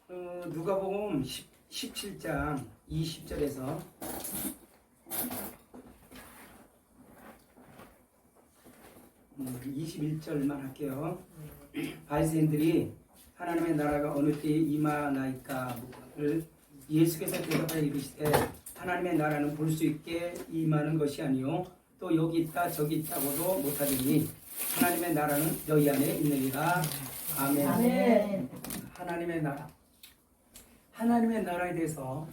누가복음 17장 20절에서 21절만 할게요. 바리새인들이 하나님의 나라가 어느 때에 임하나이까 묻거늘 예수께서 대답하여 이르시되 하나님의 나라는 볼 수 있게 임하는 것이 아니요 또 여기 있다 저기 있다고도 못하더니 하나님의 나라는 너희 안에 있느니라. 아멘. 아멘. 하나님의 나라. 하나님의 나라에 대해서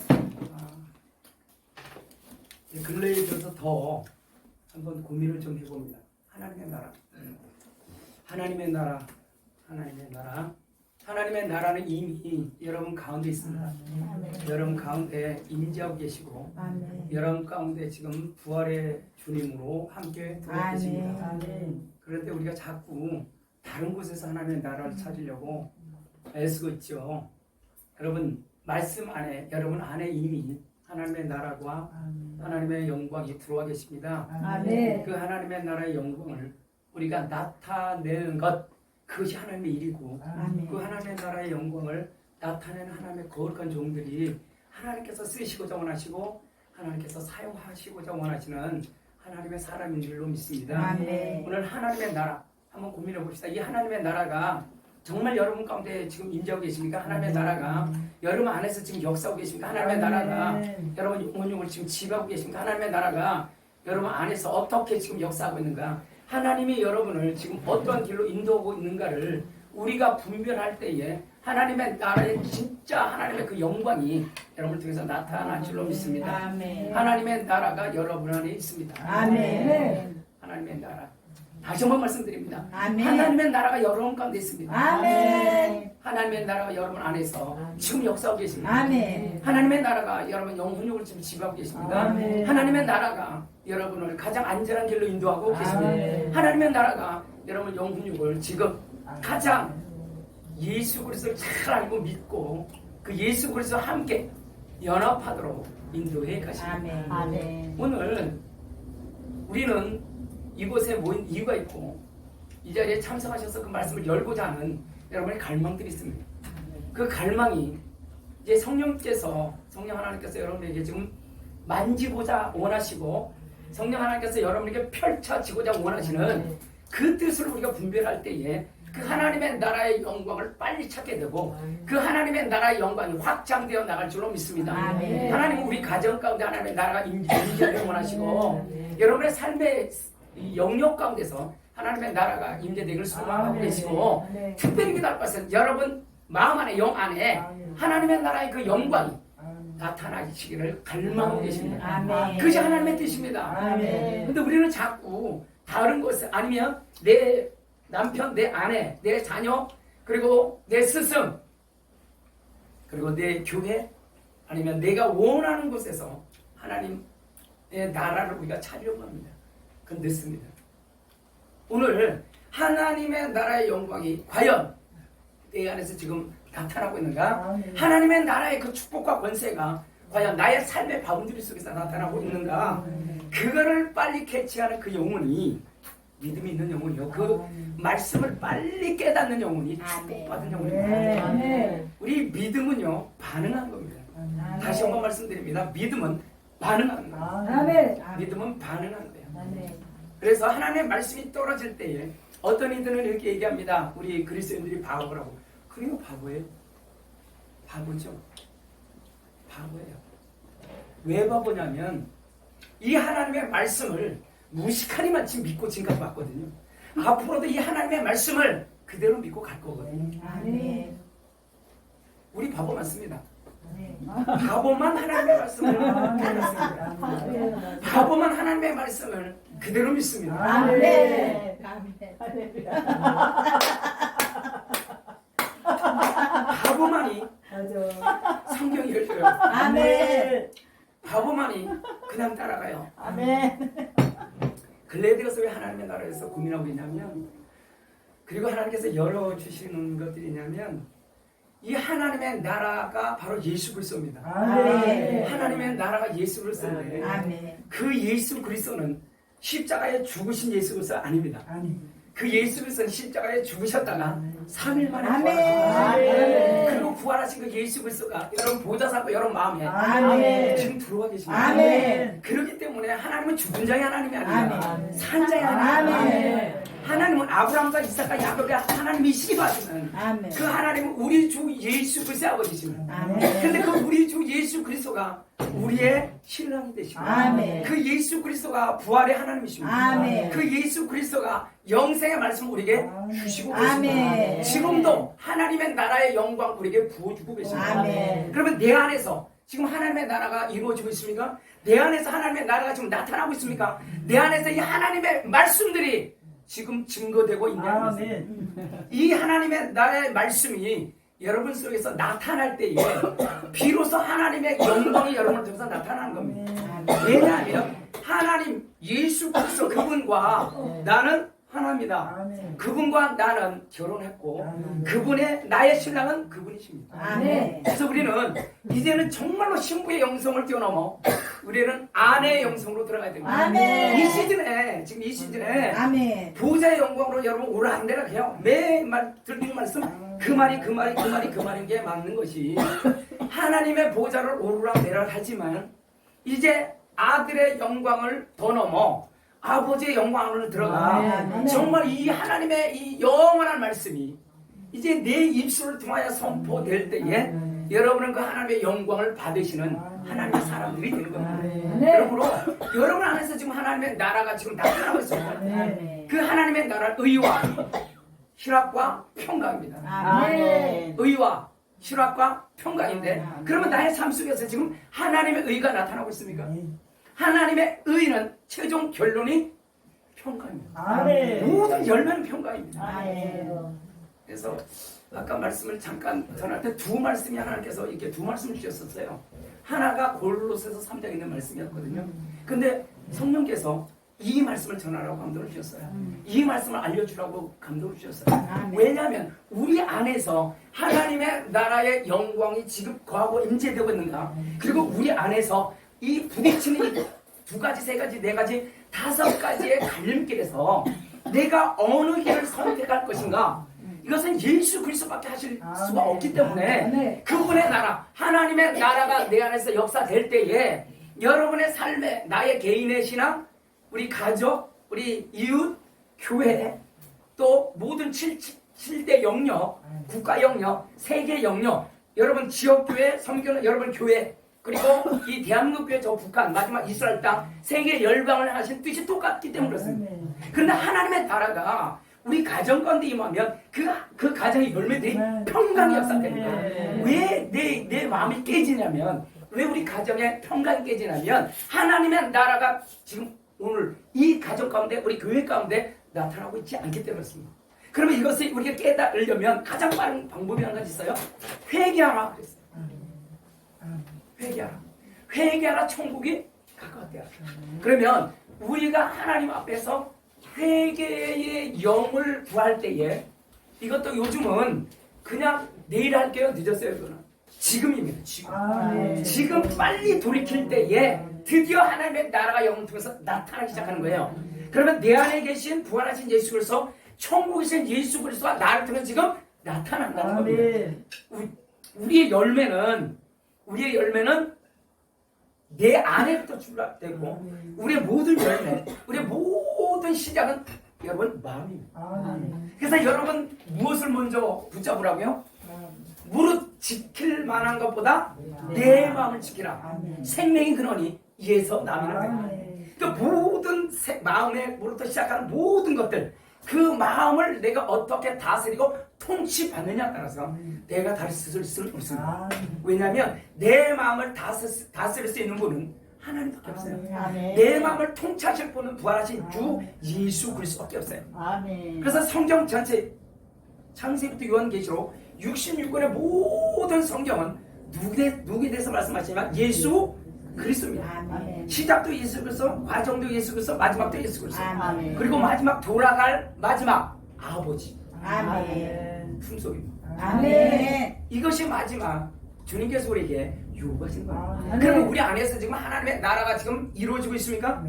근래에 들어서 더 한번 고민을 좀 해봅니다. 하나님의 나라. 하나님의 나라. 하나님의 나라. 하나님의 나라는 이미 여러분 가운데 있습니다. 아멘. 여러분 가운데 임재하고 계시고 아멘. 여러분 가운데 지금 부활의 주님으로 함께 들어와 계십니다. 아멘. 그런데 우리가 자꾸 다른 곳에서 하나님의 나라를 찾으려고 애쓰고 있죠. 여러분 말씀 안에 여러분 안에 이미 하나님의 나라와 하나님의 영광이 들어와 계십니다. 아멘. 그 하나님의 나라의 영광을 우리가 나타내는 것 그것이 하나님의 일이고 아멘. 그 하나님의 나라의 영광을 나타내는 하나님의 거룩한 종들이 하나님께서 쓰시고자 원하시고 하나님께서 사용하시고자 원하시는 하나님의 사람인 줄로 믿습니다. 아멘. 오늘 하나님의 나라 한번 고민해 봅시다. 이 하나님의 나라가 정말 여러분 가운데 지금 임재하고 계십니까? 하나님의 나라가 여러분 안에서 지금 역사하고 계십니까? 하나님의 나라가 여러분 영혼을 지금 지배하고 계십니까? 하나님의 나라가 여러분 안에서 어떻게 지금 역사하고 있는가? 하나님이 여러분을 지금 어떠한 길로 인도하고 있는가를 우리가 분별할 때에 하나님의 나라의 진짜 하나님의 그 영광이 여러분을 통해서 나타날 줄로 믿습니다. 아멘. 하나님의 나라가 여러분 안에 있습니다. 아멘. 하나님의 나라. 다시 한번 말씀드립니다. 아멘. 하나님의 나라가 여러분 가운데 있습니다. 아멘. 하나님의 나라가 여러분 안에서 지금 역사하고 계십니다. 아멘. 하나님의 나라가 여러분 영혼력을 지금 지배하고 계십니다. 아멘. 하나님의 나라가 여러분을 가장 안전한 길로 인도하고 계십니다. 아멘. 하나님의 나라가 여러분 영혼력을 지금 가장 예수 그리스도를 잘 알고 믿고 그 예수 그리스도와 함께 연합하도록 인도해 가십니다. 아멘. 아멘. 오늘 우리는 이곳에 모인 이유가 있고 이 자리에 참석하셔서 그 말씀을 열고자 하는 여러분의 갈망들이 있습니다. 그 갈망이 이제 성령 하나님께서 여러분에게 지금 만지고자 원하시고 성령 하나님께서 여러분에게 펼쳐지고자 원하시는 그 뜻을 우리가 분별할 때에 그 하나님의 나라의 영광을 빨리 찾게 되고 그 하나님의 나라의 영광이 확장되어 나갈 줄로 믿습니다. 아멘. 하나님은 우리 가정 가운데 하나님의 나라가 임재되길 원하시고 여러분의 삶의 이 영역 가운데서 하나님의 나라가 임재되기를 소망하고 계시고 특별히 기도할 것은 여러분 마음 안에 영 안에 하나님의 나라의 그 영광이 나타나시기를 갈망하고 계십니다. 아멘. 그것이 하나님의 뜻입니다. 아멘. 근데 우리는 자꾸 다른 곳에 아니면 내 남편, 내 아내, 내 자녀 그리고 내 스승 그리고 내 교회 아니면 내가 원하는 곳에서 하나님의 나라를 우리가 찾으려고 합니다. 그건 늦습니다. 오늘 하나님의 나라의 영광이 과연 내 안에서 지금 나타나고 있는가? 하나님의 나라의 그 축복과 권세가 과연 나의 삶의 바운드리 속에서 나타나고 있는가? 그거를 빨리 캐치하는 그 영혼이 믿음이 있는 영혼이요. 그 말씀을 빨리 깨닫는 영혼이 축복받은 영혼입니다. 아멘. 우리 믿음은요 반응한 겁니다. 다시 한번 말씀드립니다. 믿음은 반응하는 거예요. 아멘. 믿음은 반응하는 거예요. 아멘. 그래서 하나님의 말씀이 떨어질 때에 어떤 이들은 이렇게 얘기합니다. 우리 그리스도인들이 바보라고. 그래요, 바보예요. 바보죠. 바보예요. 왜 바보냐면 이 하나님의 말씀을 무식하니만 지금 믿고 지금까지 왔거든요. 앞으로도 이 하나님의 말씀을 그대로 믿고 갈 거거든요. 아멘. 우리 바보 많습니다. 바보만 하나님의 말씀을 믿습니다. 바보만 하나님의 말씀을 그대로 믿습니다. 아멘. 바보만이 성경 읽어요. 아멘. 바보만이 그냥 따라가요. 아멘. 근래에 들어서 왜 하나님의 나라에서 고민하고 있냐면 그리고 하나님께서 열어주시는 것들이 있냐면 이 하나님의 나라가 바로 예수 그리스도입니다. 아멘. 하나님의 나라가 예수 그리스도인데 아멘. 그 예수 그리스도는 십자가에 죽으신 예수 그리스도 아닙니다. 그 예수 그리스도는 십자가에 죽으셨다가 3일 만에 아멘. 부활하셨습니다. 아멘. 그리고 부활하신 부활하신 그 예수 그리스도가 여러분 보좌 삼고 여러분 마음에 아멘. 지금 들어와 계십니다. 아멘. 그렇기 때문에 하나님은 죽은 자의 하나님이 아니라 아멘. 산 자의 하나님. 아멘. 하나님은 아브라함과 이삭과 야곱의 하나님이시기도 하지만 아멘. 그 하나님은 우리 주 예수 그리스도의 아버지십니다. 아멘. 근데 그 우리 주 예수 그리스도가 우리의 신랑이 되십니다. 아멘. 그 예수 그리스도가 부활의 하나님이십니다. 아멘. 그 예수 그리스도가 영생의 말씀을 우리에게 주시고 계십니다. 아멘. 지금도 하나님의 나라의 영광 우리에게 부어주고 계십니다. 아멘. 그러면 내 안에서 지금 하나님의 나라가 이루어지고 있습니까? 내 안에서 하나님의 나라가 지금 나타나고 있습니까? 내 안에서 이 하나님의 말씀들이 지금 증거되고 있냐는 것입니다. 이 하나님의 나라의 말씀이 여러분 속에서 나타날 때에 비로소 하나님의 영광이 여러분을 통해서 나타나는 겁니다. 왜냐하면 하나님 예수 그리스도 그분과 나는 하나입니다. 그분과 나는 결혼했고 그분의 나의 신랑은 그분이십니다. 아멘. 그래서 우리는 이제는 정말로 신부의 영성을 뛰어넘어 우리는 아내의 영성으로 들어가야 됩니다. 아멘. 이 시즌에 지금 이 시즌에 아멘. 보좌의 영광으로 여러분 오락내락 해요. 매말 들리는 말씀 그 말인 게 맞는 것이 하나님의 보좌를 오르락내락 하지만 이제 아들의 영광을 더 넘어 아버지의 영광으로 들어가 아멘. 정말 이 하나님의 이 영원한 말씀이 이제 내 입술을 통하여 선포될 때에 여러분은 그 하나님의 영광을 받으시는 하나님의 사람들이 되는 겁니다. 그러므로 여러분 안에서 지금 하나님의 나라가 지금 나타나고 있습니다. 그 하나님의 나라는 의와 희락과 평강입니다. 아멘. 의와 희락과 평강인데 그러면 나의 삶 속에서 지금 하나님의 의가 나타나고 있습니까? 하나님의 의는 최종 결론이 평강입니다. 아멘. 모든 열매는 평강입니다. 아멘. 그래서 아까 말씀을 잠깐 전할 때 두 말씀이 하나님께서 이렇게 두 말씀을 주셨었어요. 하나가 골로새서 3장에 있는 말씀이었거든요. 근데 성령께서 이 말씀을 전하라고 감동을 주셨어요. 이 말씀을 알려주라고 감동을 주셨어요. 왜냐하면 우리 안에서 하나님의 나라의 영광이 지급거하고 임재되고 있는가. 그리고 우리 안에서 이 부딪히는 이 두 가지, 세 가지, 네 가지, 다섯 가지의 갈림길에서 내가 어느 길을 선택할 것인가. 이것은 예수 그리스도밖에 하실 수가 없기 때문에 그분의 나라, 하나님의 나라가 내 안에서 역사될 때에 여러분의 삶에 나의 개인의 신앙, 우리 가족, 우리 이웃, 교회, 또 모든 7대 영역, 국가 영역, 세계 영역, 여러분 지역교회, 섬기는 여러분 교회, 그리고 이 대한민국 교회, 저 북한, 마지막 이스라엘 땅, 세계 열방을 하신 뜻이 똑같기 때문에 그렇습니다. 그런데 하나님의 나라가 우리 가정 가운데 임하면 그 가정의 열매들이 평강이 역사됩니다. 왜 내 마음이 깨지냐면, 왜 우리 가정의 평강이 깨지냐면 하나님의 나라가 지금 오늘 이 가정 가운데, 우리 교회 가운데 나타나고 있지 않기 때문에 그렇습니다. 그러면 이것을 우리가 깨달으려면 가장 빠른 방법이 한 가지 있어요. 회개하라 그랬어요. 회개하라. 천국이 가까웠대요. 그러면 우리가 하나님 앞에서 회개의 영을 구할 때에, 이것도 요즘은 그냥 내일 할게요, 늦었어요. 그거는 지금입니다. 지금 빨리 돌이킬 때에 드디어 하나님의 나라가 영을 통해서 나타나기 시작하는 거예요. 그러면 내 안에 계신 부활하신 예수 그리스도, 천국에 계신 예수 그리스도가 나를 통해 지금 나타난다는 겁니다. 우리의 열매는 내 안에부터 출발되고, 우리의 모든 열매, 우리의 모든 시작은 여러분 마음입니다. 그래서 여러분 무엇을 먼저 붙잡으라고요? 무릇 지킬 만한 것보다 내 마음을 지키라. 생명이 그러니 이에서 나미는 거예요. 그 모든 마음으로부터 시작하는 모든 것들, 그 마음을 내가 어떻게 다스리고 통치받느냐에 따라서 내가 다스릴 수는 없습니다. 왜냐하면 내 마음을 다스릴 수 있는 분은 하나님밖에 없어요. 내 마음을 통치하실 분은 부활하신 주 예수 그리스도밖에 없어요. 그래서 성경 전체 창세기부터 요한계시록 66권의 모든 성경은 누구에 대해서 말씀하시냐면 예수 그리스도입니다. 시작도 예수 그리스도, 과정도 예수 그리스도, 마지막도 예수 그리스도. 그리고 마지막 돌아갈 마지막 아버지 품속입니다. 이것이 마지막 주님께서 우리에게 요구하신 겁니다. 그러면 우리 안에서 지금 하나님의 나라가 지금 이루어지고 있습니까?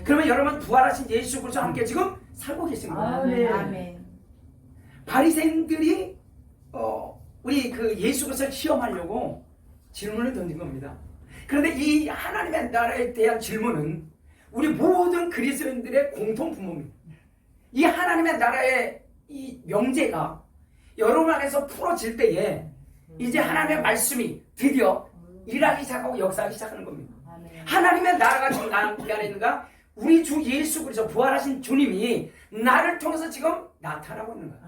그러면 여러분 부활하신 예수 그리스도와 함께 지금 살고 계신 거예요. 바리새인들이 우리 그 예수 그리스도를 시험하려고 질문을 던진 겁니다. 그런데 이 하나님의 나라에 대한 질문은 우리 모든 그리스도인들의 공통 분모입니다. 이 하나님의 나라의 이 명제가 여러분 안에서 풀어질 때에 이제 하나님의 말씀이 드디어 일하기 시작하고 역사하기 시작하는 겁니다. 하나님의 나라가 지금 나 안에 있는가? 우리 주 예수 그리스도 부활하신 주님이 나를 통해서 지금 나타나고 있는 거야.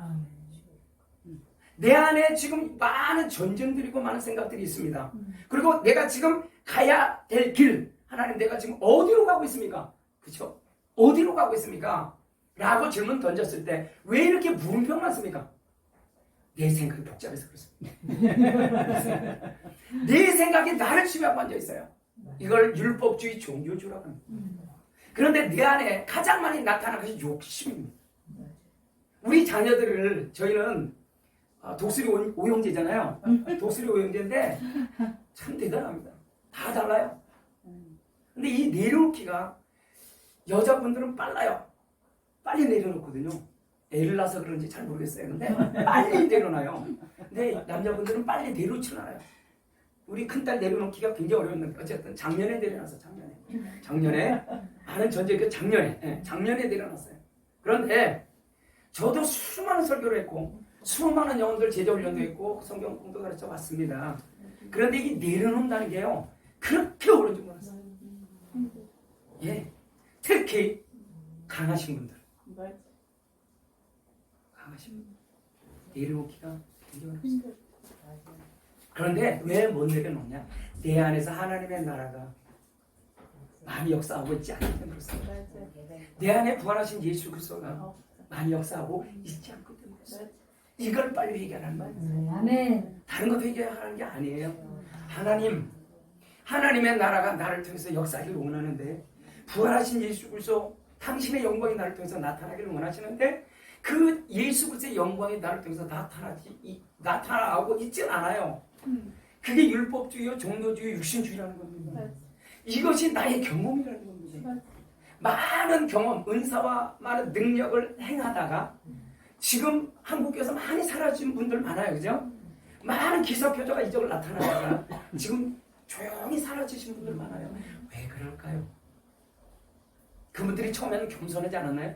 내 안에 지금 많은 전쟁들이고 많은 생각들이 있습니다. 그리고 내가 지금 가야 될 길, 하나님 내가 지금 어디로 가고 있습니까? 그렇죠? 어디로 가고 있습니까? 라고 질문 던졌을 때 왜 이렇게 물음표만 씁니까? 내 생각이 복잡해서 그렇습니다. 내 생각이 나를 지배하고 앉아 있어요. 이걸 율법주의 종교주라고 합니다. 그런데 내 안에 가장 많이 나타나는 것이 욕심입니다. 우리 자녀들을 저희는 독수리 오형제잖아요. 독수리 오형제인데 참 대단합니다. 다 달라요. 근데 이 내려놓기가 여자분들은 빨라요. 빨리 내려놓거든요. 애를 낳아서 그런지 잘 모르겠어요. 근데 빨리 내려놔요. 근데 남자분들은 빨리 내려놓지는 않아요. 우리 큰딸 내려놓기가 굉장히 어려웠는데 어쨌든 작년에 내려놨어. 작년에 많은 전쟁 작년에 내려놨어요. 그런데 저도 수많은 설교를 했고 수많은 영혼들 제자훈련도 했고 성경 공도 가르쳐 왔습니다. 그런데 이게 내려놓는다는 게요 그렇게 어려운 줄 몰랐어요. 예, 특히 강하신 분들, 강하신 분들 내려놓기가 굉장히 어렵습니다. 그런데 왜 못 내려놓냐? 내 안에서 하나님의 나라가 많이 역사하고 있지 않기 때문에 그렇습니다. 내 안에 부활하신 예수 그리스도가 많이 역사하고 있지 않기 때문에 그렇습니다. 이걸 빨리 해결하는 거예요. 아멘. 다른 것도 해결하는 게 아니에요. 하나님의 나라가 나를 통해서 역사하기를 원하는데 부활하신 예수 그리스도 당신의 영광이 나를 통해서 나타나기를 원하시는데 그 예수 그리스도의 영광이 나를 통해서 나타나고 있진 않아요. 그게 율법주의요, 종교주의, 육신주의라는 겁니다. 이것이 나의 경험이라는 겁니다. 많은 경험, 은사와 많은 능력을 행하다가 지금 한국에서 많이 사라진 분들 많아요. 그죠? 많은 기사표적가 이쪽으로 나타나다가 지금 조용히 사라지신 분들 많아요. 왜 그럴까요? 그분들이 처음에는 겸손하지 않았나요?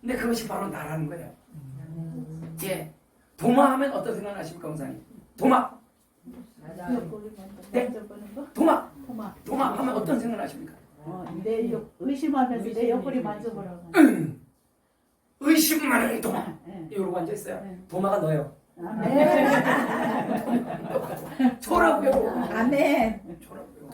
근데 그것이 바로 나라는 거예요. 예. 도마하면 어떤 생각 나십니까, 원사님? 도마. 네? 도마 하면 어떤 생각 나십니까? 의심하면서 내 옆구리 만져보라고. 의심만을 도마. 이러고 앉아있어요. 도마가 너예요. 아멘. 저라고요. 아멘. 저라고요.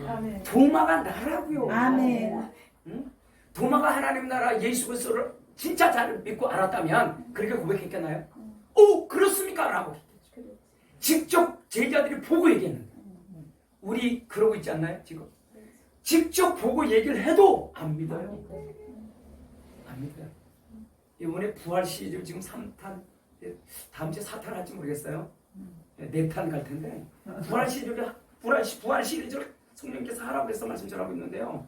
아멘. 도마가 나라고요. 아멘. 응? 도마가 하나님 나라 예수 그리스도를 진짜 잘 믿고 알았다면 그렇게 고백했겠나요? 오, 그렇습니까? 라고 직접 제자들이 보고 얘기했는데 우리 그러고 있지 않나요? 지금 직접 보고 얘기를 해도 안 믿어요. 안 믿어요. 이번에 부활 시리즈 지금 3탄, 다음 주에 4탄 할지 모르겠어요. 4탄 갈 텐데 부활 시리즈를 성령께서 하라고 해서 말씀 전하고 있는데요.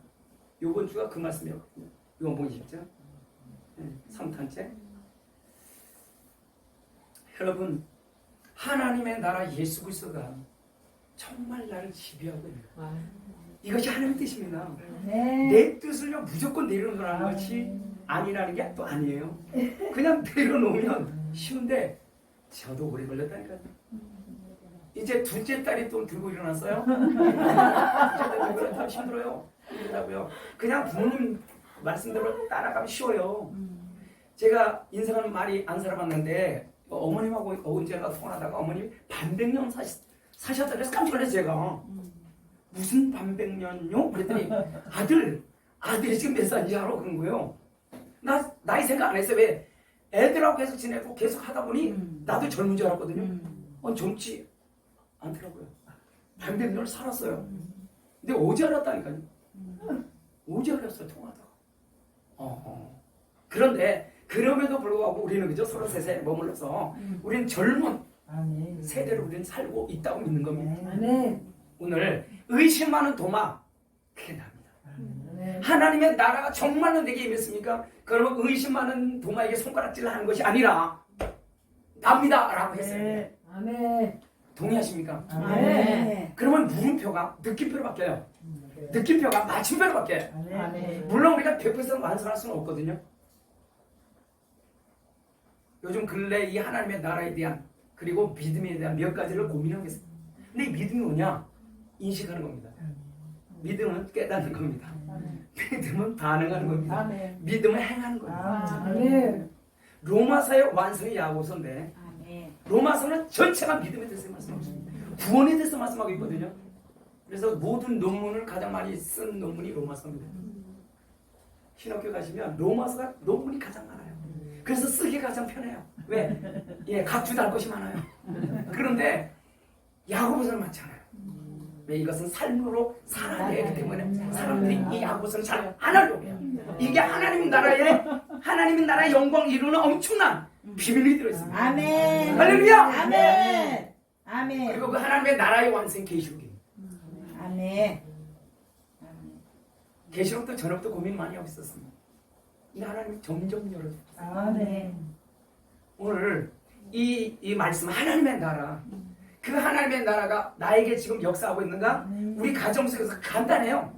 이번 주가 그 말씀이었거든요. 요한복음 20장 3탄째. 여러분, 하나님의 나라 예수 그리스도가 정말 나를 지배하고 있는 거예요. 이것이 하나님의 뜻입니다. 내 뜻을요 무조건 내려놓으라는 것이 아니라는 게 또 아니에요. 그냥 내려놓으면 쉬운데 저도 오래 걸렸다니까요. 이제 둘째 딸이 또 들고 일어났어요. 참 힘들어요. 힘들다고요. 그냥 부모님 말씀대로 따라가면 쉬워요. 제가 인생을 많이 안 살아봤는데 어머님하고 언제가 통화하다가 어머님이 반백년 사셨다 그래서 깜짝 놀랐어요. 제가 무슨 반백년요? 그랬더니 아들이 지금 몇 살인지 알아? 그런 거예요. 나이 생각 안 했어요. 왜? 애들하고 계속 지내고 계속 하다 보니 나도 젊은 줄 알았거든요. 젊지 않더라고요. 반백년을 살았어요. 근데 어제 알았다니까요. 어제 알았어요. 통화하다가. 그런데 그럼에도 불구하고 우리는 그죠? 33세에 머물러서 우리는 젊은 세대로 우리는 살고 있다고 믿는 겁니다. 오늘 의심 많은 도마 그게 납니다. 하나님의 나라가 정말로 내게 임했습니까? 그러면 의심 많은 도마에게 손가락질을 하는 것이 아니라 납니다 라고 했어요. 아멘. 동의하십니까? 아멘. 그러면 물음표가 느낌표로 바뀌어요. 느낌표가 마침표로 바뀌어요. 아멘. 물론 우리가 100% 완성할 수는 없거든요. 요즘 근래 이 하나님의 나라에 대한 그리고 믿음에 대한 몇 가지를 고민하고 있습니다. 근데 이 믿음이 뭐냐? 인식하는 겁니다. 믿음은 깨닫는 겁니다. 믿음은 반응하는 겁니다. 아멘. 믿음은 행하는 겁니다. 아멘. 로마서의 완성이 야고보서인데 아멘. 로마서는 전체가 믿음에 대해서 말씀하고 있습니다. 구원에 대해서 말씀하고 있거든요. 그래서 모든 논문을 가장 많이 쓴 논문이 로마서입니다. 신학교 가시면 로마서가 논문이 가장 많아요. 그래서 쓰기 가장 편해요. 왜? 예, 각주도 할 것이 많아요. 그런데 야고보서는 많잖아요. 왜? 이것은 삶으로 살아야 되기 때문에 사람들이 이 야고보서를 잘 안 하려고 해요. 이게 하나님 나라의 영광 이루는 엄청난 비밀이 들어있습니다. 아멘. 할렐루야! 아멘. 아멘. 그리고 그 하나님의 나라의 완성 계시록입니다. 아멘. 계시록도 전업도 고민 많이 하고 있었습니다. 이 하나님이 점점 열어줍니다. 아멘. 오늘 이 말씀 하나님의 나라 그 하나님의 나라가 나에게 지금 역사하고 있는가? 우리 가정 속에서 간단해요.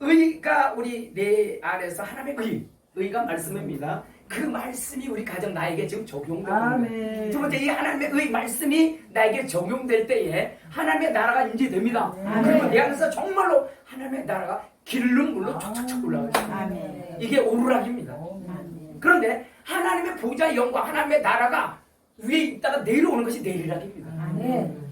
의가 우리 내 안에서 하나님의 의가 말씀입니다. 그 말씀이 우리 가정 나에게 지금 적용되고 있는 거예요. 두 번째 이 하나님의 의 말씀이 나에게 적용될 때에 하나님의 나라가 인지됩니다. 그리고 내 안에서 정말로 하나님의 나라가 기름 물로 촉촉촉 올라가요. 아멘. 이게 오르락입니다. 그런데 하나님의 보좌의 영광 하나님의 나라가 위에 있다가 내려오는 것이 내리락입니다. 아멘.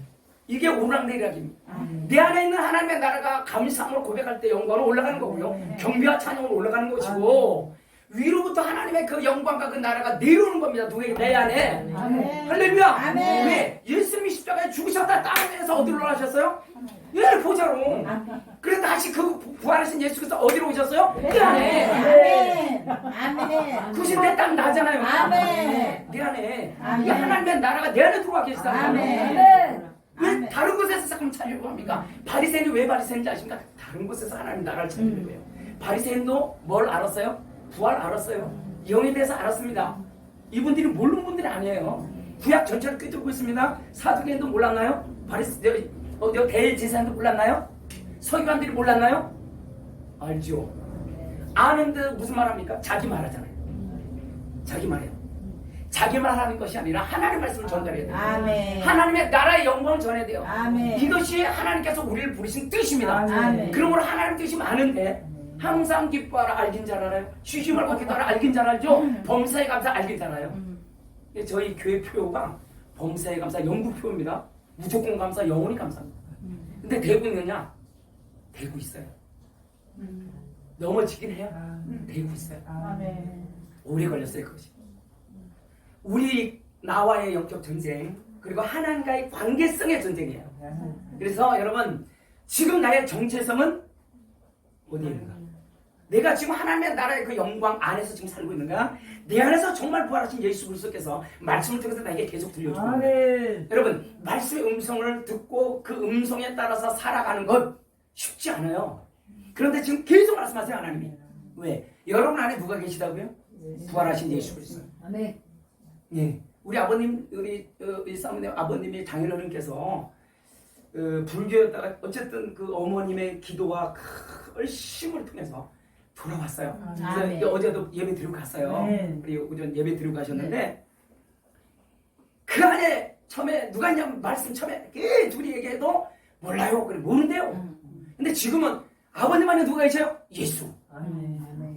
이게 오르락내리락입니다. 아멘. 내 안에 있는 하나님의 나라가 감사함으로 고백할 때 영광으로 올라가는 거고요. 경배와 찬양으로 올라가는 것이고 위로부터 하나님의 그 영광과 그 나라가 내려오는 겁니다. 누구에게? 내 안에. 아멘. 할렐루야. 아멘. 왜? 예수님이 십자가에 죽으셨다 땅에서 어디로 올라가셨어요? 예, 보좌로. 그래서 다시 그 부활하신 예수께서 어디로 오셨어요? 내 안에. 아멘. 아멘. 구신 내 땅 나잖아요. 아멘. 내 안에. 아멘. 이게 하나님의 나라가 내 안에 들어와 계시다는 아멘. 거예요. 왜 아멘. 다른 곳에서 잠깐 찾으려고 합니까? 바리새인이 왜 바리새인지 아십니까? 다른 곳에서 하나님 나라를 찾는 거예요. 바리새인도 뭘 알았어요? 부활 알았어요. 영에 대해서 알았습니다. 이분들이 모르는 분들이 아니에요. 구약 전체를 꿰뚫고 있습니다. 사두개인도 몰랐나요? 대제사장도 몰랐나요? 서기관들이 몰랐나요? 알죠. 아는데 무슨 말 합니까? 자기 말하잖아요. 자기 말해요. 자기 말하는 것이 아니라 하나님의 말씀을 전달해야 돼요. 아멘. 하나님의 나라의 영광을 전해야 돼요. 아멘. 이것이 하나님께서 우리를 부르신 뜻입니다. 아멘. 그러므로 하나님 뜻이 많은데 항상 기뻐하라 알긴 잘 알아요. 쉬지 말고 기도하라 알긴 잘 알죠. 범사에 감사 알긴 잘 알아요. 저희 교회 표가 범사에 감사 영구 표입니다. 무조건 감사 영원히 감사합니다. 근데 되고 있느냐? 되고 있어요. 넘어지긴 해요. 되고 있어요. 아멘. 오래 걸렸어요 그것이. 우리 나와의 영적 전쟁 그리고 하나님과의 관계성의 전쟁이에요. 그래서 여러분 지금 나의 정체성은 어디에 있는가? 내가 지금 하나님의 나라의 그 영광 안에서 지금 살고 있는가? 내 안에서 정말 부활하신 예수 그리스도께서 말씀을 통해서 나에게 계속 들려주고 있는 거예요. 여러분 말씀의 음성을 듣고 그 음성에 따라서 살아가는 것 쉽지 않아요. 그런데 지금 계속 말씀하세요 하나님이. 왜? 여러분 안에 누가 계시다고요? 부활하신 예수 그리스도. 아멘. 예, 우리 아버님, 우리 사모님 아버님이 장인어른께서 불교였다가 어쨌든 그 어머님의 기도와 열심을 통해서 돌아왔어요. 아멘. 그래서 어제도 예배 드리고 갔어요. 네. 그리고 오전 예배 드리고 가셨는데 그 안에 처음에 누가 있냐면 말씀 처음에 그 둘이 얘기해도 몰라요. 그래 모른대요. 근데 지금은 아버님 안에 누가 계셔요? 예수.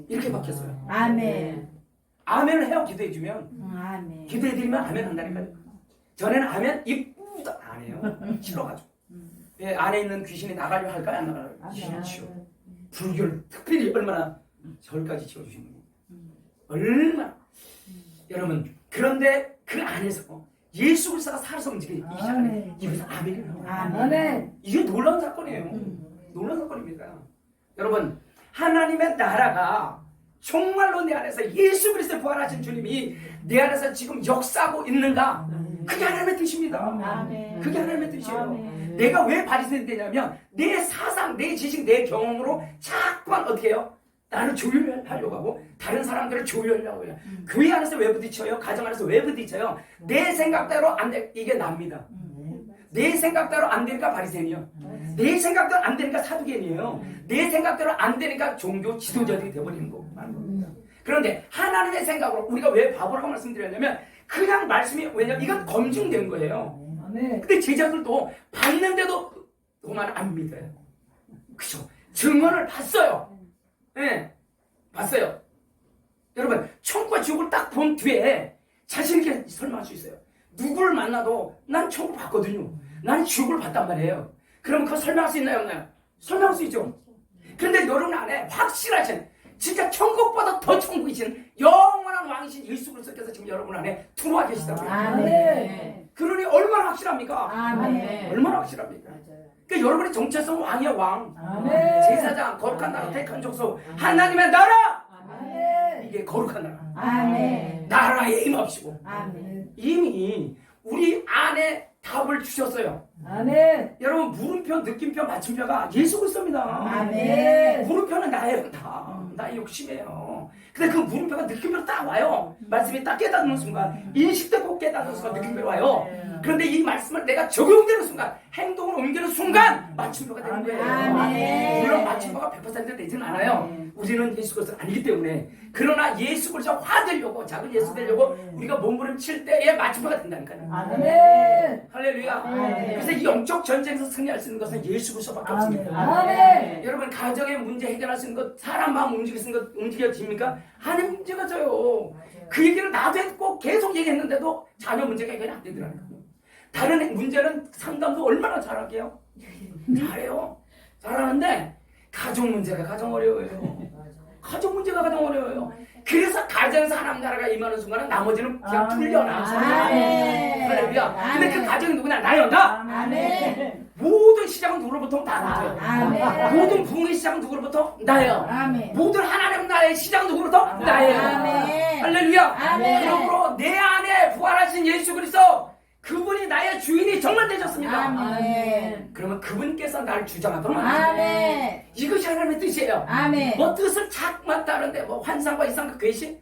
이렇게 바뀌었어요. 아멘. 아멘을 해요. 기도해주면. 아멘. 기도해드리면 아멘 한다니까요. 전에는 아멘 이쁘다 안 해요. 싫어가지고. 예, 안에 있는 귀신이 나가려 할까요? 안 나가려요? 싫죠. 불교를 특별히 얼마나 절까지 지어주신 분이 얼마나 여러분 그런데 그 안에서 예수 그리스도가 살아서 움직이기 시작하는 입에서 아멘을 하고 아멘. 이게 놀라운 사건이에요. 놀라운 사건입니다. 여러분 하나님의 나라가 정말로 내 안에서 예수 그리스도 부활하신 주님이 내 안에서 지금 역사하고 있는가? 그게 하나님의 뜻입니다. 아멘. 그게 하나님의 뜻이에요. 아멘. 내가 왜 바리새인 되냐면 내 사상, 내 지식, 내 경험으로 자꾸만 어떻게 해요? 나를 조율하려고 하고 다른 사람들을 조율하려고 해요. 교회 안에서 왜 부딪혀요? 가정 안에서 왜 부딪혀요? 내 생각대로 안 돼. 이게 납니다. 내 생각대로 안 되니까 바리새인이요. 내 생각대로 안 되니까 사두개인이에요. 내 생각대로 안 되니까 종교 지도자들이 되어버리는 거고 말는 겁니다. 그런데 하나님의 생각으로 우리가 왜 바보라고 말씀드렸냐면 그냥 말씀이 왜냐면 이건 검증된 거예요. 근데 제자들도 봤는데도 그만 안 믿어요. 그죠? 증언을 봤어요. 네, 봤어요. 여러분 천국과 지옥을 딱 본 뒤에 자신 있게 설명할 수 있어요. 누구를 만나도 난 천국을 봤거든요. 난 지옥을 봤단 말이에요. 그러면 그거 설명할 수 있나요? 없나요? 설명할 수 있죠. 그런데 여러분 안에 확실하신 진짜 천국보다 더 천국이신 영원한 왕이신 예수 그리스도께서 지금 여러분 안에 들어와 계시다고요. 아멘. 그러니 얼마나 확실합니까? 아멘. 얼마나 확실합니까? 그러니까 여러분의 정체성 왕이야 왕. 아멘. 제사장 거룩한 나라 택한 족속 하나님의 나라. 아멘. 이게 거룩한 나라. 아멘. 나라에 임합시고 아멘. 이미 우리 안에 답을 주셨어요. 아멘. 여러분 물음표, 느낌표, 맞춤표가 예수 그리스도입니다. 아멘. 물음표는 나예요. 나의 욕심이에요. 근데 그 물음표가 느낌표로 딱 와요. 말씀이 딱 깨닫는 순간 인식되고 깨닫는 순간 느낌표로 와요. 그런데 이 말씀을 내가 적용되는 순간 행동을 옮기는 순간 맞춤표가 되는 거예요. 아멘. 물론 맞춤표가 100% 되지는 않아요. 우리는 예수 그리스도 아니기 때문에. 그러나 예수 그리스도 화되려고 작은 예수 되려고 우리가 몸부림칠 때에 맞춤표가 된다니까요. 아멘. 할렐루야. 아멘. 그래서 이 영적 전쟁에서 승리할 수 있는 것은 예수 그리스도밖에 없습니다. 아멘. 여러분 가정의 문제 해결할 수 있는 것, 사람 마음 움직일 수 있는 것 움직여집니까? 하나님 문제가 져요. 그 얘기를 나도 했고 계속 얘기했는데도 자녀 문제가 해결이 안 되더라고요. 다른 문제는 상담도 얼마나 잘할게요? 잘해요. 잘하는데 가정 문제가 가장 어려워요. 가정 문제가 가장 어려워요. 그래서 가정에서 하나님 나라가 임하는 순간은 나머지는 그냥 풀려나서 할렐루야. 근데 그 가정이 누구냐? 나요. 나. 아멘. 모든 시작은 누구로부터? 나로부터. 아멘. 모든 부흥의 시작은 누구로부터? 나예요. 아멘. 모든 하나님 나라의 시작은 누구로부터? 나예요. 아멘. 할렐루야. 아멘. 그러므로 내 안에 부활하신 예수 그리스도 그분이 나의 주인이 정말 되셨습니다. 아멘. 그러면 그분께서 나를 주장하도록 아멘. 이것이 하나님의 뜻이에요. 아멘. 뭐 뜻을 자꾸만 따르는데 뭐 환상과 이상과 괴신?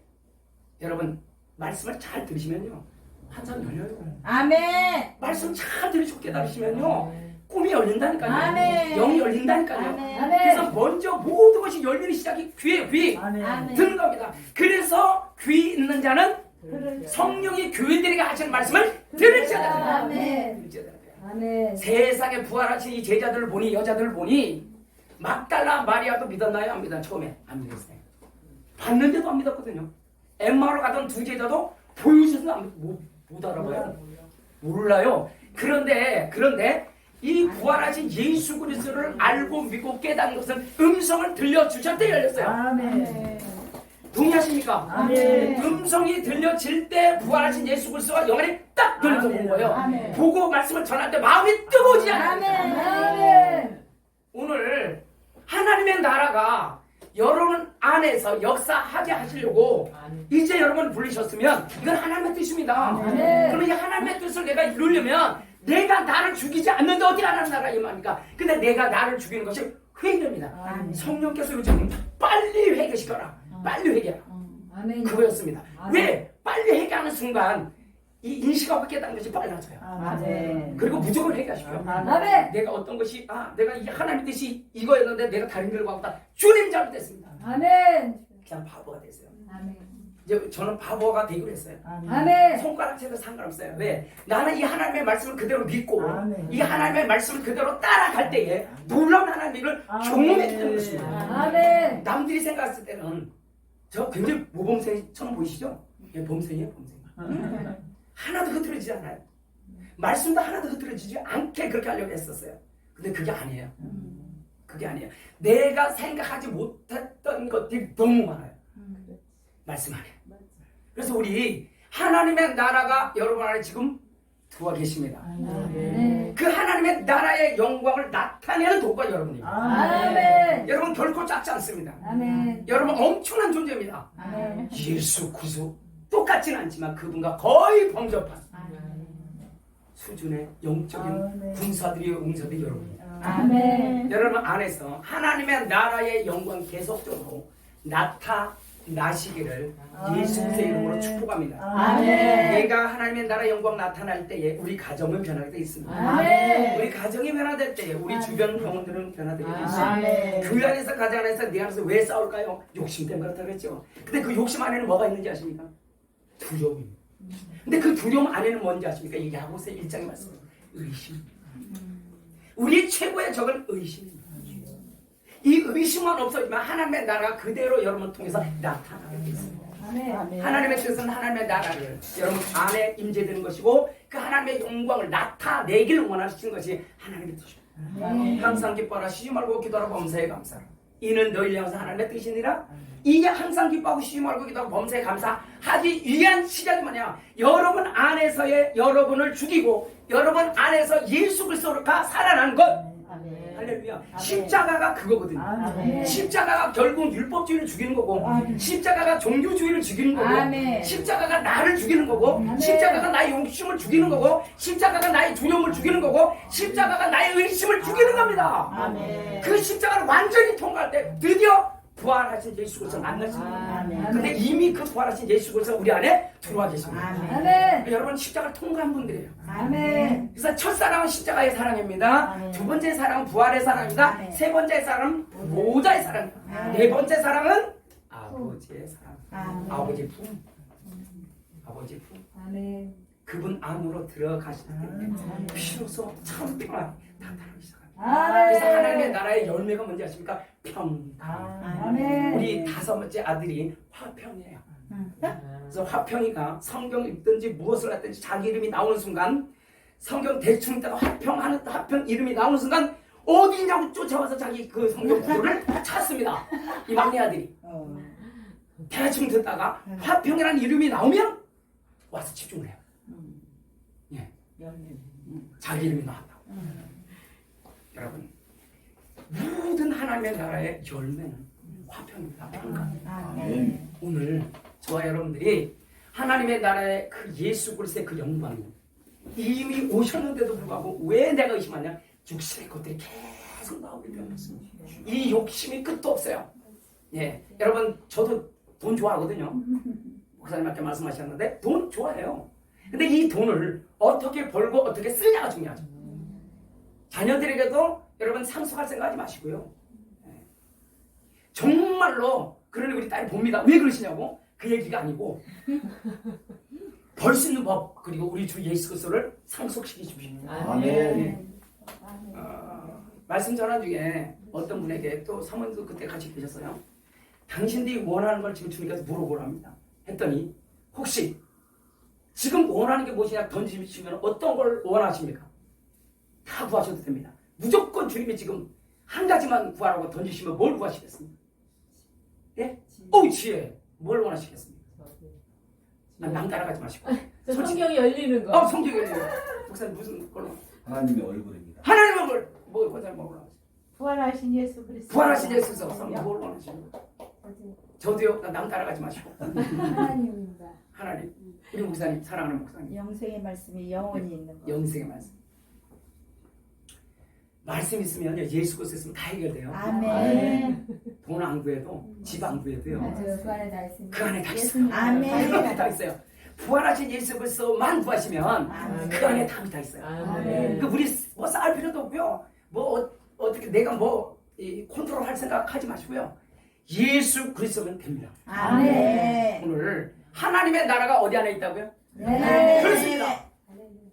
여러분 말씀을 잘 들으시면요 환상 열려요. 아멘. 말씀 잘 들으시고 깨달으시면요 꿈이 열린다니까요. 아멘. 영이 열린다니까요. 아멘. 그래서 먼저 모든 것이 열리는 시작이 귀에 귀 아멘. 듣는 겁니다. 그래서 귀 있는 자는 성령이 교회들에게 하시는 말씀을 들으셔야 아멘. 됩니다. 아멘. 세상에 부활하신 이 제자들을 보니 여자들을 보니 막달라 마리아도 믿었나요? 안 믿었나요? 처음에 안 믿었어요. 봤는데도 안 믿었거든요. 엠마로 가던 두 제자도 보여주셔서 못 알아봐요. 몰라요. 그런데 이 부활하신 예수 그리스도를 알고 믿고 깨닫는 것은 음성을 들려주실 때 열렸어요. 아멘. 동의하십니까? 아멘. 음성이 들려질 때 부활하신 예수 그리스도가 영안이 딱 들려서 본 거예요. 아멘. 보고 말씀을 전할 때 마음이 뜨거워지지 않아요. 아멘. 오늘 하나님의 나라가 여러분 안에서 역사하게 하시려고 이제 여러분 부르셨으면 이건 하나님의 뜻입니다. 아멘. 그러면 이 하나님의 뜻을 내가 이루려면 내가 나를 죽이지 않는데 어디 하나님 나라가 임합니까? 근데 내가 나를 죽이는 것이 회개입니다. 아멘. 성령께서 요즘 빨리 회개시켜라. 빨리 회개하라. 아멘. 그거였습니다. 아멘. 왜? 빨리 회개하는 순간 이 인식하고 깨닫는 것이 빨라져요. 아멘. 그리고 무조건 회개하십시오. 아멘. 내가 어떤 것이 내가 이 하나님 뜻이 이거였는데 내가 다른 길을 가보다 주님 잘못했습니다. 아멘. 그냥 바보가 됐어요. 아멘. 이제 저는 바보가 되기로 했어요. 아멘. 손가락 채도 상관없어요. 왜? 나는 이 하나님의 말씀을 그대로 믿고 아멘. 이 하나님의 말씀을 그대로 따라갈 때에 놀라운 하나님을 경험하게 되는 것입니다. 아멘. 남들이 생각했을 때는 저 굉장히 모범생처럼 보이시죠? 예, 범생이에요, 범생. 하나도 흐트러지지 않아요. 말씀도 하나도 흐트러지지 않게 그렇게 하려고 했었어요. 근데 그게 아니에요. 그게 아니에요. 내가 생각하지 못했던 것들이 너무 많아요. 말씀 안에. 그래서 우리 하나님의 나라가 여러분 안에 지금 들어와 계십니다. 아멘. 그 하나님의 나라의 영광을 나타내는 도구가 여러분입니다. 아멘. 여러분 결코 작지 않습니다. 아멘. 여러분 엄청난 존재입니다. 아멘. 예수 그리스도 똑같지는 않지만 그분과 거의 범접한 수준의 영적인 군사들이 용사들이 여러분입니다. 아멘. 여러분 안에서 하나님의 나라의 영광 계속적으로 나타내는 나시기를 예수 그리스도의 이름으로 축복합니다. 아멘. 내가 하나님의 나라 영광 나타날 때에 우리 가정은 변하게 되어 있습니다. 아멘. 우리 가정이 변화될 때에 우리 주변 병원들은 변화되게 되어 있습니다. 아멘. 교회 안에서 가정 안에서 내 안에서 왜 싸울까요? 욕심 때문에 그렇다고 했죠. 근데 그 욕심 안에는 뭐가 있는지 아십니까? 두려움입니다. 근데 그 두려움 안에는 뭔지 아십니까? 이 야고보서 1장에 말씀합니다. 의심. 우리의 최고의 적은 의심입니다. 이 의심만 없어지면 하나님의 나라가 그대로 여러분 통해서 나타나게 되어 있습니다. 아멘. 하나님의 뜻은 하나님의 나라를 여러분 안에 임재되는 것이고 그 하나님의 영광을 나타내기를 원하시는 것이 하나님의 뜻입니다. 항상 기뻐하라 쉬지 말고 기도하라 범사에 감사하라. 이는 너희를 향해서 하나님의 뜻이니라. 이게 항상 기뻐하고 쉬지 말고 기도하고 범사에 감사하기 위한 시작이 뭐냐? 여러분 안에서의 여러분을 죽이고 여러분 안에서 예수 그리스도가 살아난 것. 할렐루야. 십자가가 그거거든요. 아멘. 십자가가 결국 율법주의를 죽이는 거고 아멘. 십자가가 종교주의를 죽이는 거고 아멘. 십자가가 나를 죽이는 거고 아멘. 십자가가 나의 욕심을 죽이는 거고 십자가가 나의 두려움을 죽이는 거고 십자가가 나의 의심을 죽이는 겁니다. 아멘. 그 십자가를 완전히 통과할 때 드디어 부활하신 예수 그리스도 만났습니다. 아멘. 근데 이미 그 부활하신 예수 그리스도 우리 안에 들어와 계십니다. 아멘. 여러분 십자가를 통과한 분들이에요. 아멘. 그래서 첫 사랑은 십자가의 사랑입니다. 아멘. 두 번째 사랑은 부활의 사랑입니다. 아멘. 세 번째 사랑은 보호자의 사랑입니다. 아멘. 네 번째 사랑은 아버지의 사랑. 아멘. 아버지 품. 아버지 품. 아멘. 그분 안으로 들어가실 때 비로소 참 평안이 나타나기 시작합니다. 아멘. 그래서 하나님의 나라의 열매가 뭔지 아십니까? 평강. 아멘. 우리 다섯 번째 아들이 화평이에요. 그래서 화평이가 성경 읽든지 무엇을 하든지 자기 이름이 나오는 순간 성경 대충 읽다가 화평 이름이 나오는 순간 어디냐고 쫓아와서 자기 그 성경 구절을 찾습니다. 이 막내 아들이 대충 듣다가 화평이라는 이름이 나오면 와서 집중을 해요. 예. 자기 이름이 나왔다. 여러분 모든 하나님의 나라의 열매는 화평입니다. 평강. 아멘. 오늘 저와 여러분들이 하나님의 나라의 그 예수 그리스도의 그 영광이 이미 오셨는데도 불구하고 왜 내가 의심하냐? 육신의 것들이 계속 나오기 때문이었습니다. 이 욕심이 끝도 없어요. 예, 여러분 저도 돈 좋아하거든요. 목사님한테 말씀하셨는데 돈 좋아해요. 근데 이 돈을 어떻게 벌고 어떻게 쓰냐가 중요하죠. 자녀들에게도 여러분 상속할 생각하지 마시고요. 예. 정말로 그러니 우리 딸이 봅니다. 왜 그러시냐고? 그 얘기가 아니고 벌 수 있는 법 그리고 우리 주 예수 그리스도를 상속시키십시오. 아멘. 말씀 전환 중에 어떤 분에게 또 사모님도 그때 같이 계셨어요. 당신들이 원하는 걸 지금 주님께서 물어보랍니다. 했더니 혹시 지금 원하는 게 무엇이냐 던지시면 어떤 걸 원하십니까? 다 구하셔도 됩니다. 무조건 주님이 지금 한 가지만 구하라고 던지시면 뭘 구하시겠습니까? 예? 지혜. 뭘 원하시겠습니까? 남 따라가지 마시고. 성경이 열리는 거. 성경이 열리는 거. 목사님 무슨 걸로? 하나님의 얼굴입니다. 하나님의 얼굴. 뭐 권사님 먹으라고. 부활하신 예수 그리스도. 부활하신 예수 그리스도. 뭘 원하십니까? 저도요. 남 따라가지 마시고. 하나님입니다. 하나님. 우리 목사님 사랑하는 목사님. 영생의 말씀이 영원히 있는 것. 영생의 말씀. 말씀 있으면 예수 그리스도 있으면 다 해결돼요. 아멘. 돈 안 구해도 집 안 구해도요. 맞아요. 그 안에 다 있습니다. 그 안에 다 있어요. 아멘. 그 안에 다 있어요. 부활하신 예수 그리스도만 구하시면 아멘. 그 안에 답이 다 있어요. 아멘. 그 우리 뭐 쌓을 필요도 없고요. 뭐 어떻게 내가 컨트롤할 생각하지 마시고요. 예수 그리스도면 됩니다. 아멘. 오늘 하나님의 나라가 어디 안에 있다고요? 네. 그렇습니다.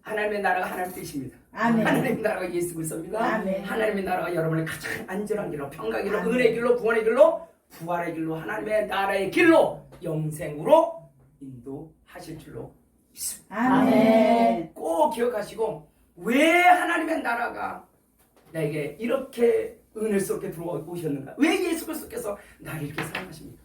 하나님의 나라가 하나님 뜻입니다. 아멘. 하나님의 나라가 예수 그리스도입니다. 아멘. 하나님의 나라가 여러분의 가장 안전한 길로, 평강의 길로, 은혜의 길로, 구원의 길로, 부활의 길로, 하나님의 나라의 길로 영생으로 인도하실 줄로 믿습니다. 아멘. 꼭 기억하시고 왜 하나님의 나라가 나에게 이렇게 은혜스럽게 들어오셨는가? 왜 예수 그리스도께서 나를 이렇게 사랑하십니까?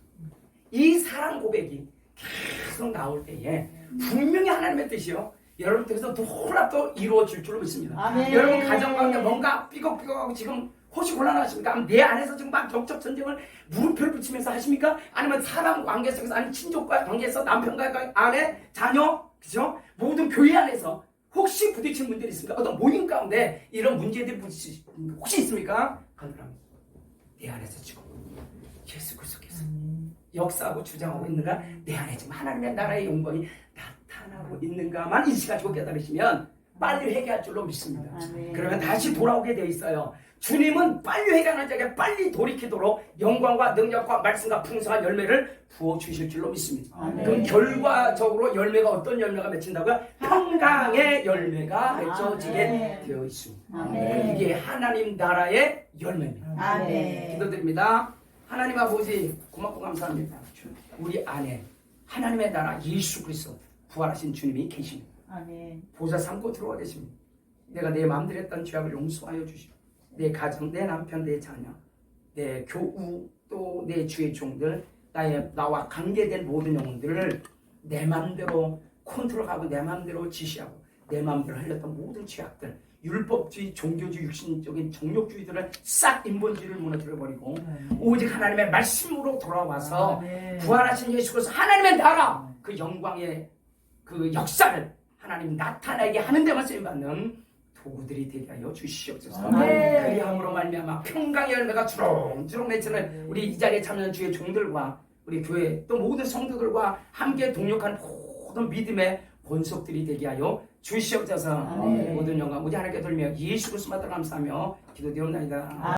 이 사랑 고백이 계속 나올 때에 분명히 하나님의 뜻이요. 여러분 통해서 놀랍도 이루어질 줄로 믿습니다. 아멘. 여러분 가정 가운데 뭔가 삐걱삐걱하고 지금 혹시 곤란하십니까? 아니면 내 안에서 지금 막 격적 전쟁을 물음표를 붙이면서 하십니까? 아니면 사람 관계 속에서 아니면 친족과 관계에서 남편과 아내, 자녀, 그죠? 모든 교회 안에서 혹시 부딪힌 문제들이 있습니까? 어떤 모임 가운데 이런 문제들이 혹시 있습니까? 간절합니다. 내 안에서 지금 예수 그리스도께서 역사하고 주장하고 있는가? 내 안에 지금 하나님의 나라의 영광이 나타나고 있는가만 이 시간 꼭 깨달으시면 빨리 회개할 줄로 믿습니다. 아멘. 그러면 다시 돌아오게 되어 있어요. 주님은 빨리 회개하는 자에게 빨리 돌이키도록 영광과 능력과 말씀과 풍성한 열매를 부어주실 줄로 믿습니다. 아멘. 그럼 결과적으로 열매가 어떤 열매가 맺힌다고요? 평강의 열매가 맺어지게 아멘. 되어 있습니다. 아멘. 이게 하나님 나라의 열매입니다. 아멘. 기도드립니다. 하나님 아버지 고맙고 감사합니다. 우리 안에 하나님의 나라 예수 그리스도 부활하신 주님이 계십니다. 아멘. 보좌 삼고 들어와 계십니다. 내가 내 마음대로 했던 죄악을 용서하여 주시고 내 가정, 내 남편, 내 자녀, 내 교우 또 내 주의 종들 나와 관계된 모든 영혼들을 내 마음대로 컨트롤하고 내 마음대로 지시하고 내 마음대로 하려던 모든 죄악들 율법주의, 종교주의, 육신적인 정욕주의들을 싹 인본주의를 무너뜨려버리고 오직 하나님의 말씀으로 돌아와서 부활하신 예수 그리스도 하나님의 나라 그 영광의 그 역사를 하나님 나타나게 하는 데만 쓰임받는 도구들이 되게 하여 주시옵소서. 아멘. 그리함으로 말미암아 평강의 열매가 주렁주렁 맺히는 우리 이 자리에 참여한 주의 종들과 우리 교회 또 모든 성도들과 함께 동역한 모든 믿음의 본속들이 되게 하여 주시옵소서. 아멘. 모든 영광 우리 하나님께 돌며 예수 그리스도마다 감사하며 기도드리옵나이다.